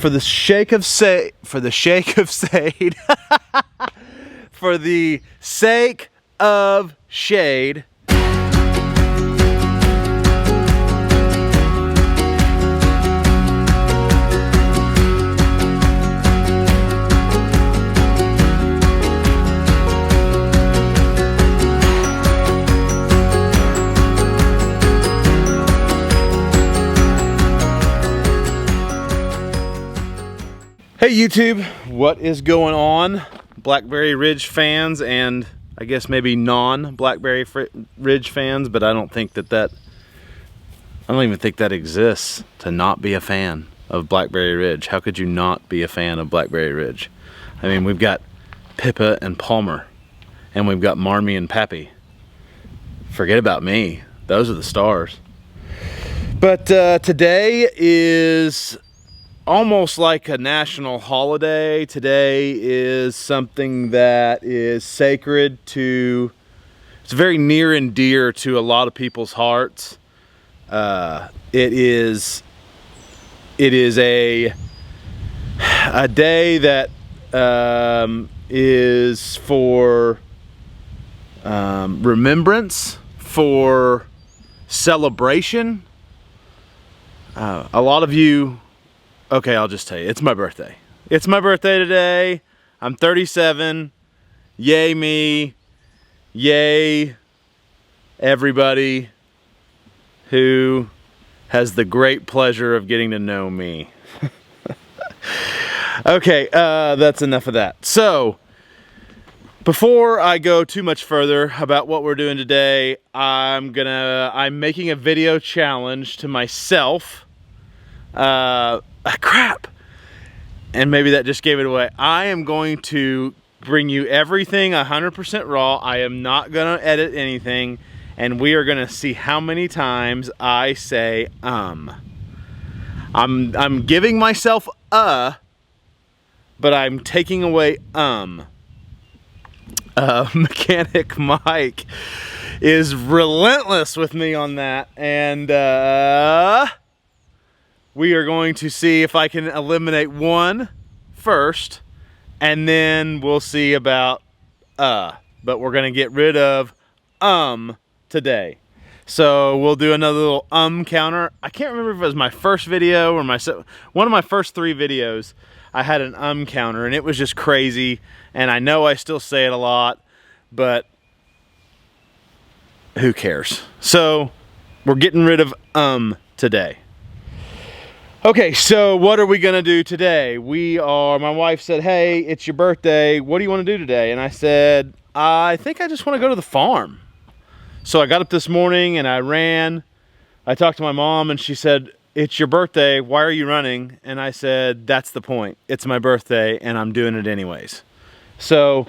for the sake of shade, for the sake of shade. Hey YouTube, what is going on? Blackberry Ridge fans and I guess maybe non-Blackberry Ridge fans, but I don't even think that exists, to not be a fan of Blackberry Ridge. How could you not be a fan of Blackberry Ridge? I mean, we've got Pippa and Palmer, and we've got Marmee and Pappy. Forget about me. Those are the stars. But today is almost like a national holiday. Today is something that is sacred to, it's very near and dear to a lot of people's hearts. It is a day that is for remembrance, for celebration. A lot of you, okay, I'll just tell you, it's my birthday. It's my birthday today. I'm 37. Yay me. Yay everybody who has the great pleasure of getting to know me. Okay, that's enough of that. So, before I go too much further about what we're doing today, I'm making a video challenge to myself. Crap, and maybe that just gave it away. I am going to bring you everything 100% raw. I am not gonna edit anything, and we are gonna see how many times I say I'm giving myself but I'm taking away Mechanic Mike is relentless with me on that, and we are going to see if I can eliminate one first, and then we'll see about but we're gonna get rid of today. So we'll do another little counter. I can't remember if it was my first video or one of my first 3 videos. I had an counter, and it was just crazy, and I know I still say it a lot, but who cares? So we're getting rid of today. Okay, so what are we gonna do today? My wife said, hey, it's your birthday. What do you wanna do today? And I said, I think I just wanna go to the farm. So I got up this morning and I ran. I talked to my mom and she said, it's your birthday, why are you running? And I said, that's the point. It's my birthday and I'm doing it anyways. So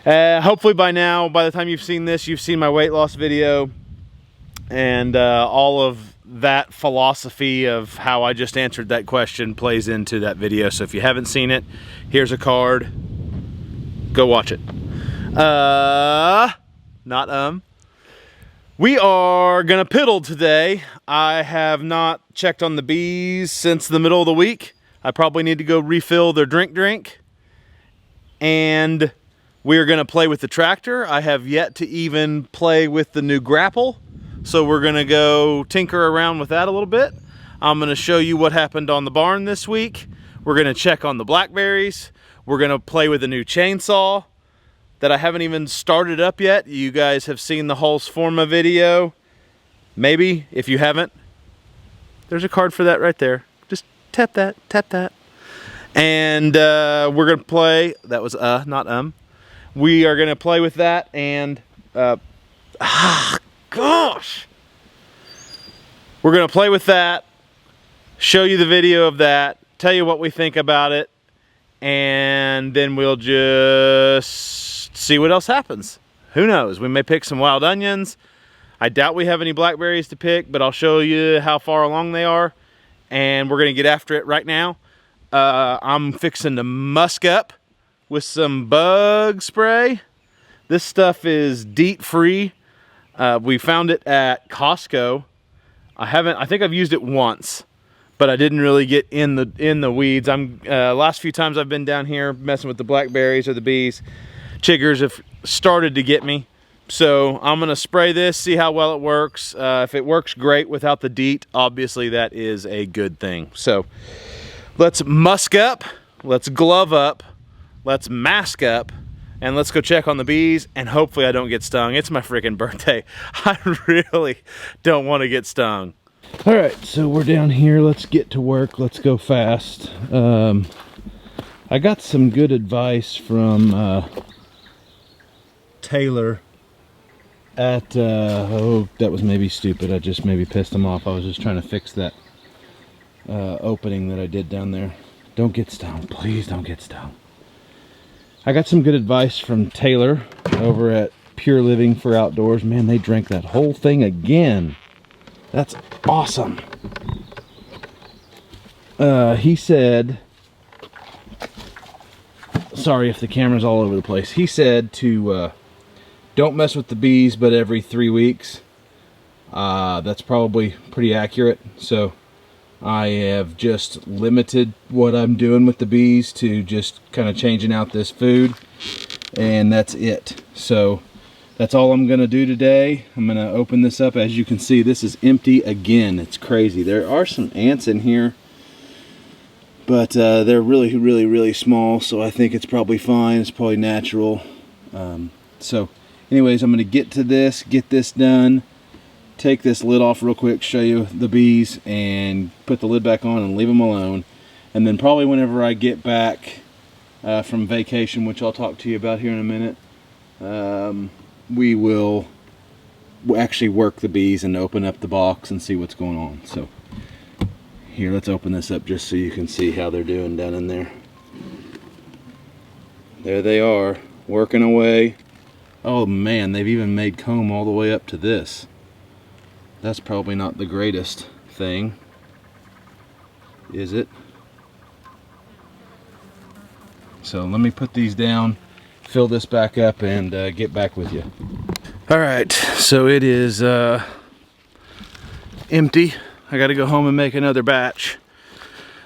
hopefully by now, by the time you've seen this, you've seen my weight loss video and all of that philosophy of how I just answered that question plays into that video. So if you haven't seen it, here's a card. Go watch it. We are gonna piddle today. I have not checked on the bees since the middle of the week. I probably need to go refill their drink. And we're gonna play with the tractor. I have yet to even play with the new grapple. So we're gonna go tinker around with that a little bit. I'm gonna show you what happened on the barn this week. We're gonna check on the blackberries. We're gonna play with a new chainsaw that I haven't even started up yet. You guys have seen the Hulsforma video. Maybe, if you haven't, there's a card for that right there. Just tap that, tap that. And we're gonna play, that was not We are gonna play with that and, gosh! We're gonna play with that, show you the video of that, tell you what we think about it, and then we'll just see what else happens. Who knows? We may pick some wild onions. I doubt we have any blackberries to pick, but I'll show you how far along they are, and we're gonna get after it right now. I'm fixing to musk up with some bug spray. This stuff is DEET free. We found it at Costco. I think I've used it once, but I didn't really get in the weeds. Last few times I've been down here messing with the blackberries or the bees, chiggers have started to get me. So I'm gonna spray this, see how well it works. If it works great without the DEET, obviously that is a good thing. So let's musk up, let's glove up, let's mask up, and let's go check on the bees, and hopefully I don't get stung. It's my freaking birthday. I really don't want to get stung. All right, so we're down here. Let's get to work. Let's go fast. I got some good advice from Taylor at, oh, that was maybe stupid. I just maybe pissed him off. I was just trying to fix that opening that I did down there. Don't get stung. Please don't get stung. I got some good advice from Taylor over at Pure Living for Outdoors. Man, they drank that whole thing again. That's awesome. He said, sorry if the camera's all over the place. He said to don't mess with the bees but every 3 weeks. That's probably pretty accurate. So I have just limited what I'm doing with the bees to just kind of changing out this food, and that's it. So that's all I'm gonna do today. I'm gonna open this up. As you can see, this is empty again. It's crazy. There are some ants in here, but they're really small, so I think it's probably fine. It's probably natural. So anyways, I'm gonna get to this, get this done, take this lid off real quick, show you the bees, and put the lid back on and leave them alone. And then probably whenever I get back from vacation, which I'll talk to you about here in a minute, we will actually work the bees and open up the box and see what's going on. So here, let's open this up just so you can see how they're doing down in there. There they are, working away. Oh man, they've even made comb all the way up to this. That's probably not the greatest thing, is it? So let me put these down, fill this back up, and get back with you. All right, so it is empty. I gotta go home and make another batch.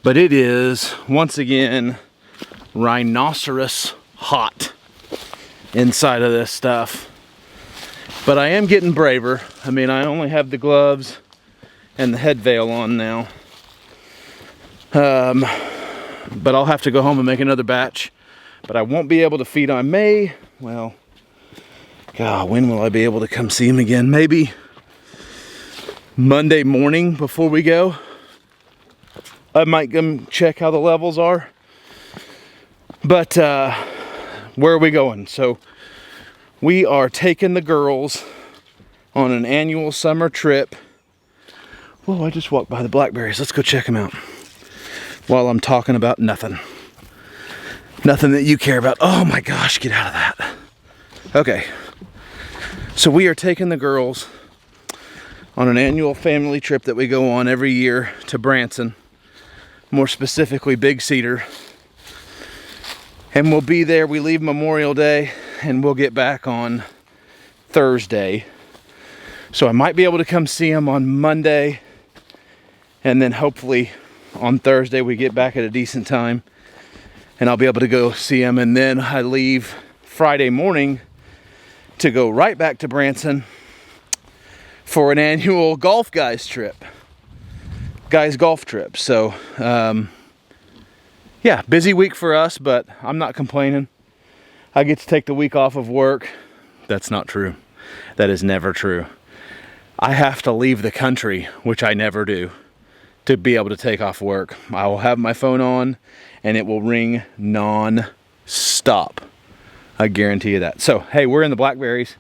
But it is, once again, rhinoceros hot inside of this stuff. But I am getting braver. I mean, I only have the gloves and the head veil on now. But I'll have to go home and make another batch. But I won't be able to feed on May. Well, God, when will I be able to come see him again? Maybe Monday morning before we go. I might come check how the levels are. But where are we going? So we are taking the girls on an annual summer trip. Whoa, I just walked by the blackberries. Let's go check them out while I'm talking about nothing. Nothing that you care about. Oh my gosh, get out of that. Okay, so we are taking the girls on an annual family trip that we go on every year to Branson, more specifically Big Cedar. And we'll be there. We leave Memorial Day and we'll get back on Thursday. So I might be able to come see them on Monday, and then hopefully on Thursday we get back at a decent time and I'll be able to go see them. And then I leave Friday morning to go right back to Branson for an annual golf guys golf trip. So yeah, busy week for us, but I'm not complaining. I get to take the week off of work. That's not true. That is never true. I have to leave the country, which I never do, to be able to take off work. I will have my phone on and it will ring non-stop. I guarantee you that. So, hey, we're in the blackberries.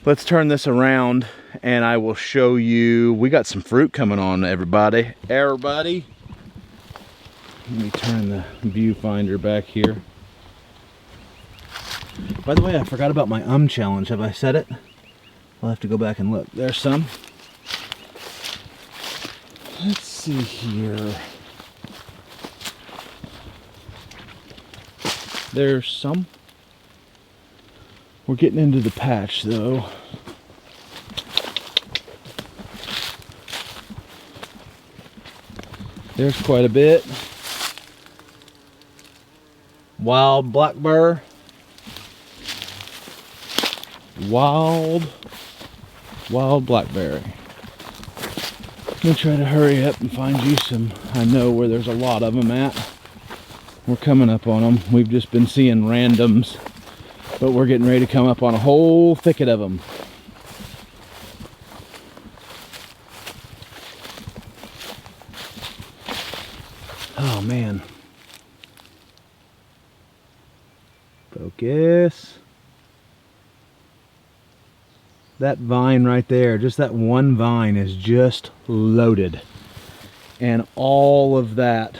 Let's turn this around and I will show you. We got some fruit coming on, everybody. Everybody. Let me turn the viewfinder back here. By the way, I forgot about my challenge. Have I said it? I'll have to go back and look. There's some. Let's see here. There's some. We're getting into the patch though. There's quite a bit. Wild Blackberry. Wild Blackberry. I'm gonna try to hurry up and find you some. I know where there's a lot of them at. We're coming up on them. We've just been seeing randoms, but we're getting ready to come up on a whole thicket of them. Oh man. Focus. That vine right there, just that one vine is just loaded. And all of that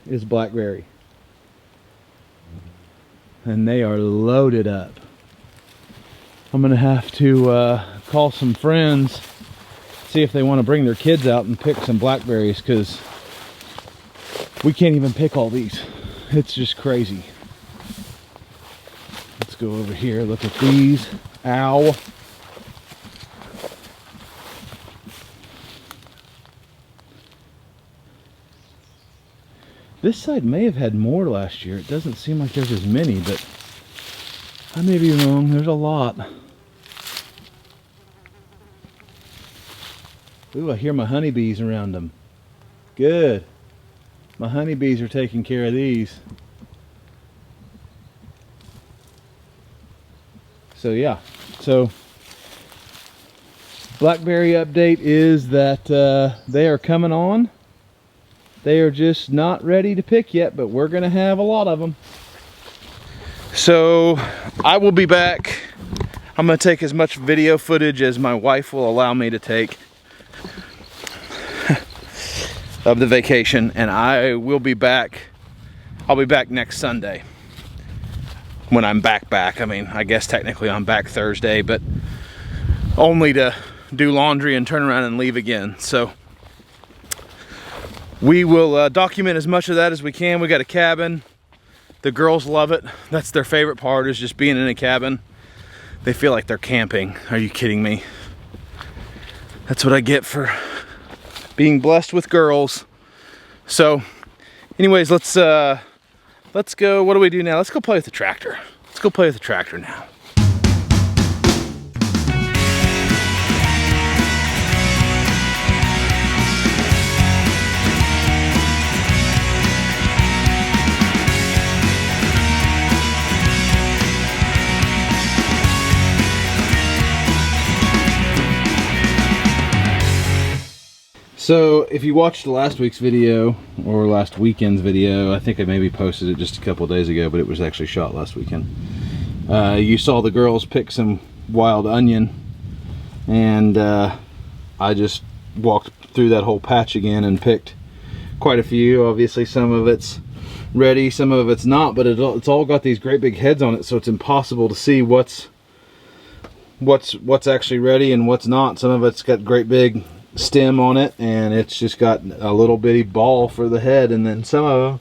is blackberry. And they are loaded up. I'm gonna have to call some friends, see if they want to bring their kids out and pick some blackberries, because we can't even pick all these. It's just crazy. Let's go over here, look at these. Ow. This side may have had more last year. It doesn't seem like there's as many, but I may be wrong. There's a lot. Ooh, I hear my honeybees around them. Good. My honeybees are taking care of these. So yeah, so blackberry update is that they are coming on. They are just not ready to pick yet, but we're gonna have a lot of them. So I will be back. I'm gonna take as much video footage as my wife will allow me to take of the vacation, and I will be back. I'll be back next Sunday when I'm back. I mean, I guess technically I'm back Thursday, but only to do laundry and turn around and leave again. So we will document as much of that as we can. We got a cabin. The girls love it. That's their favorite part, is just being in a cabin. They feel like they're camping. Are you kidding me? That's what I get for being blessed with girls. So anyways, let's go. What do we do now? Let's go play with the tractor. Let's go play with the tractor now. So if you watched last week's video, or last weekend's video, I think I maybe posted it just a couple days ago, but it was actually shot last weekend. You saw the girls pick some wild onion, and I just walked through that whole patch again and picked quite a few. Obviously some of it's ready, some of it's not, but it's all got these great big heads on it, so it's impossible to see what's actually ready and what's not. Some of it's got great big stem on it, and it's just got a little bitty ball for the head, and then some of them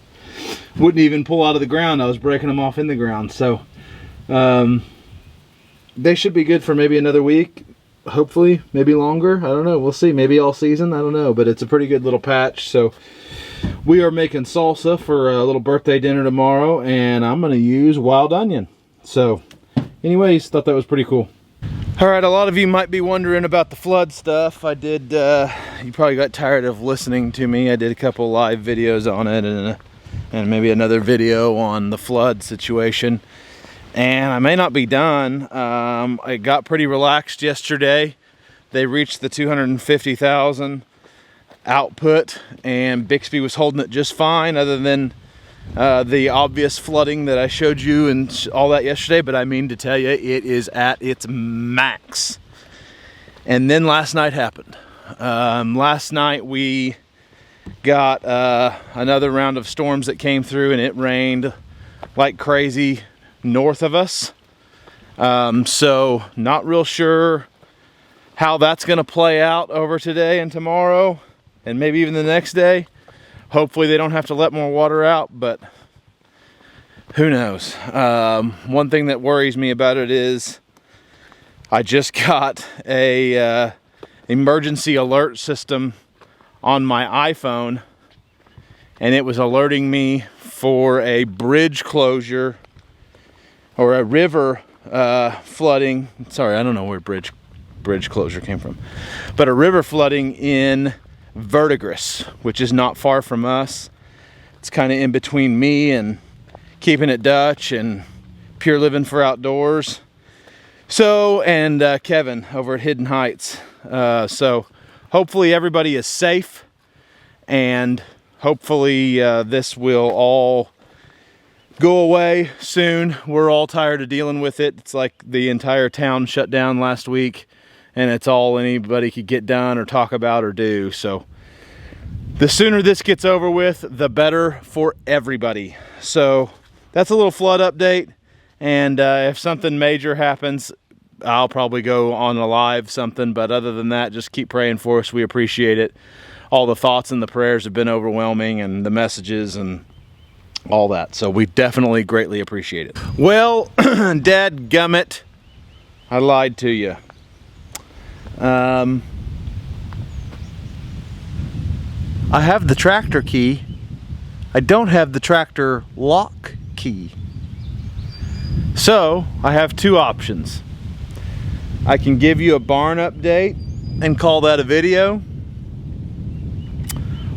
wouldn't even pull out of the ground. I was breaking them off in the ground. So they should be good for maybe another week, hopefully, maybe longer. I don't know, we'll see, maybe all season, I don't know, but it's a pretty good little patch. So we are making salsa for a little birthday dinner tomorrow, and I'm going to use wild onion. So anyways, thought that was pretty cool. Alright, a lot of you might be wondering about the flood stuff. I did, you probably got tired of listening to me. I did a couple live videos on it, and maybe another video on the flood situation. And I may not be done. I got pretty relaxed yesterday. They reached the 250,000 output, and Bixby was holding it just fine, other than the obvious flooding that I showed you and all that yesterday. But I mean to tell you, it is at its max. And then last night happened. Last night we got another round of storms that came through, and it rained like crazy north of us. So not real sure how that's going to play out over today and tomorrow, and maybe even the next day. Hopefully they don't have to let more water out, but who knows. One thing that worries me about it is I just got a emergency alert system on my iPhone, and it was alerting me for a bridge closure or a river flooding. Sorry, I don't know where bridge closure came from, but a river flooding in Verdigris, which is not far from us. It's kind of in between me and Keeping It Dutch and Pure Living for Outdoors. So, and Kevin over at Hidden Heights. So hopefully everybody is safe, and hopefully this will all go away soon. We're all tired of dealing with it. It's like the entire town shut down last week, and it's all anybody could get done or talk about or do. So the sooner this gets over with, the better for everybody. So that's a little flood update. And if something major happens, I'll probably go on a live something. But other than that, just keep praying for us. We appreciate it. All the thoughts and the prayers have been overwhelming, and the messages and all that. So we definitely greatly appreciate it. Well, dadgummit, I lied to you. I have the tractor key. I don't have the tractor lock key. So I have two options. I can give you a barn update and call that a video,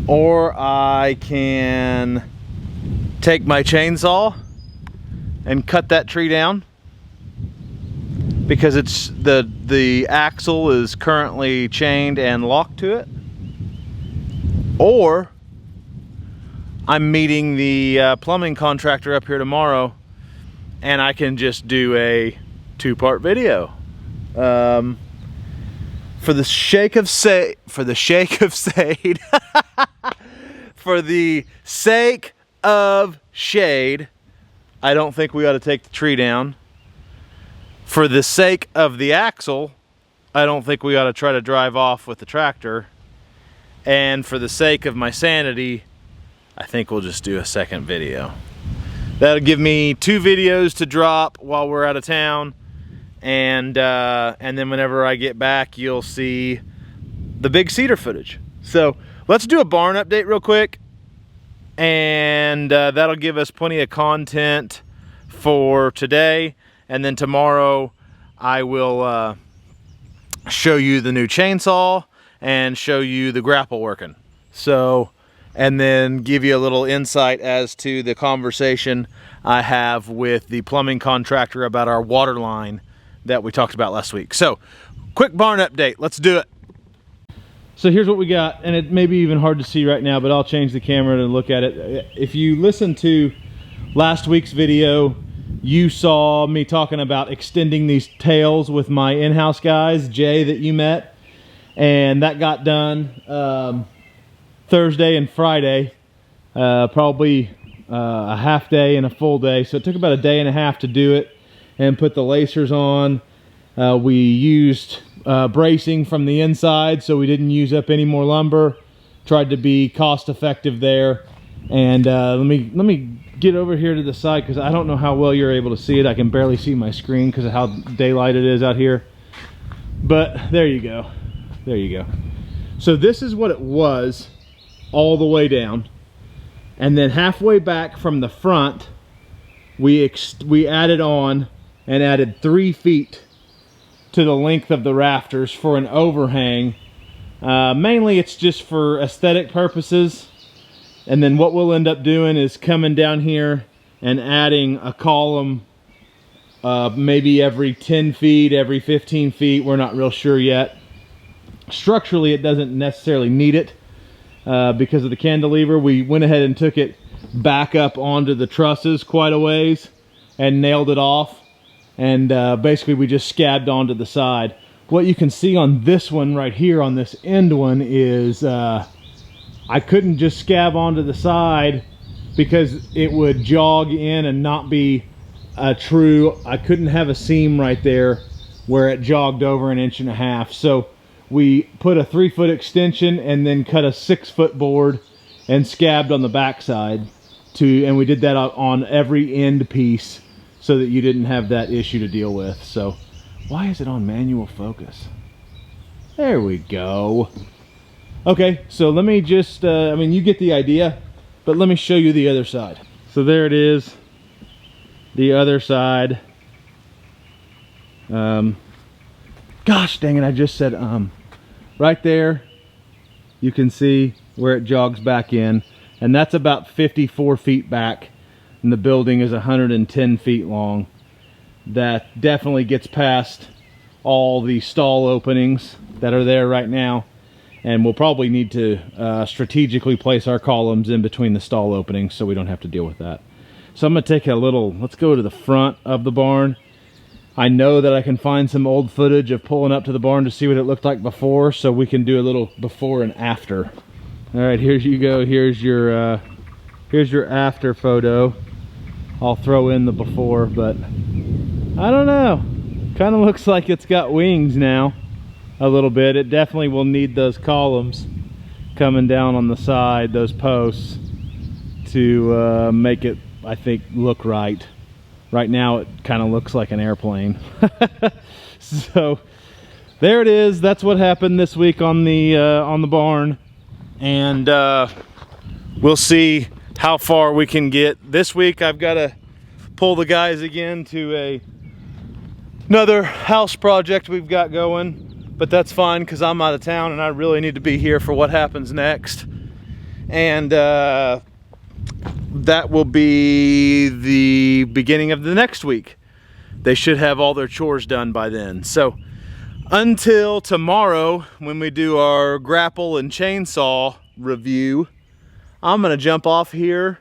or I can take my chainsaw and cut that tree down, because it's the axle is currently chained and locked to it. Or I'm meeting the plumbing contractor up here tomorrow, and I can just do a 2-part video. For the sake of shade, for the sake of shade, I don't think we ought to take the tree down. For the sake of the axle, I don't think we ought to try to drive off with the tractor. And for the sake of my sanity, I think we'll just do a second video. That'll give me 2 videos to drop while we're out of town. And then whenever I get back, you'll see the big cedar footage. So let's do a barn update real quick. And that'll give us plenty of content for today. And then tomorrow I will show you the new chainsaw and show you the grapple working. So, and then give you a little insight as to the conversation I have with the plumbing contractor about our water line that we talked about last week. So, quick barn update. Let's do it. So here's what we got, and it may be even hard to see right now, but I'll change the camera to look at it. If you listen to last week's video, you saw me talking about extending these tails with my in-house guys, Jay, that you met. And that got done Thursday and Friday, probably a half day and a full day. So it took about a day and a half to do it and put the lacers on. We used bracing from the inside, so we didn't use up any more lumber. Tried to be cost effective there. And let me get over here to the side, because I don't know how well you're able to see it. I can barely see my screen because of how daylight it is out here. But there you go. There you go. So this is what it was all the way down. And then halfway back from the front, we added on and added 3 feet to the length of the rafters for an overhang. Mainly it's just for aesthetic purposes. And then what we'll end up doing is coming down here and adding a column maybe every 10 feet, every 15 feet. We're not real sure yet. Structurally, it doesn't necessarily need it because of the cantilever. We went ahead and took it back up onto the trusses quite a ways and nailed it off. And basically, we just scabbed onto the side. What you can see on this one right here, on this end one, is I couldn't just scab onto the side because it would jog in and not be true. I couldn't have a seam right there where it jogged over 1.5 inches. So we put a 3-foot extension and then cut a 6-foot board and scabbed on the backside and we did that on every end piece so that you didn't have that issue to deal with. So why is it on manual focus? There we go. Okay, so let me just, I mean, you get the idea. But let me show you the other side. So there it is, the other side. Gosh dang it, I just said right there you can see where it jogs back in, and that's about 54 feet back, and the building is 110 feet long. That definitely gets past all the stall openings that are there right now, and we'll probably need to strategically place our columns in between the stall openings so we don't have to deal with that. So I'm gonna take a little, let's go to the front of the barn. I know that I can find some old footage of pulling up to the barn to see what it looked like before, so we can do a little before and after. All right, here you go. Here's your after photo. I'll throw in the before, but I don't know. Kind of looks like it's got wings now, a little bit. It definitely will need those columns coming down on the side, those posts, to make it, I think, look right. Right now it kind of looks like an airplane. So there it is. That's what happened this week on the barn, and we'll see how far we can get. This week I've got to pull the guys again to another house project we've got going, but that's fine because I'm out of town and I really need to be here for what happens next. And that will be the beginning of the next week. They should have all their chores done by then. So until tomorrow, when we do our grapple and chainsaw review, I'm gonna jump off here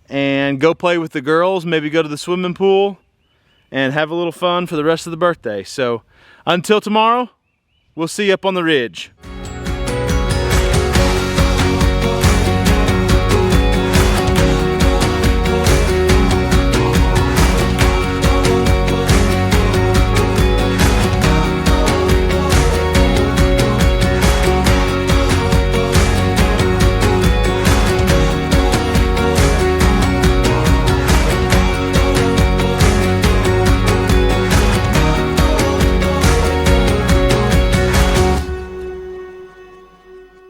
and go play with the girls, maybe go to the swimming pool and have a little fun for the rest of the birthday. So until tomorrow, we'll see you up on the ridge.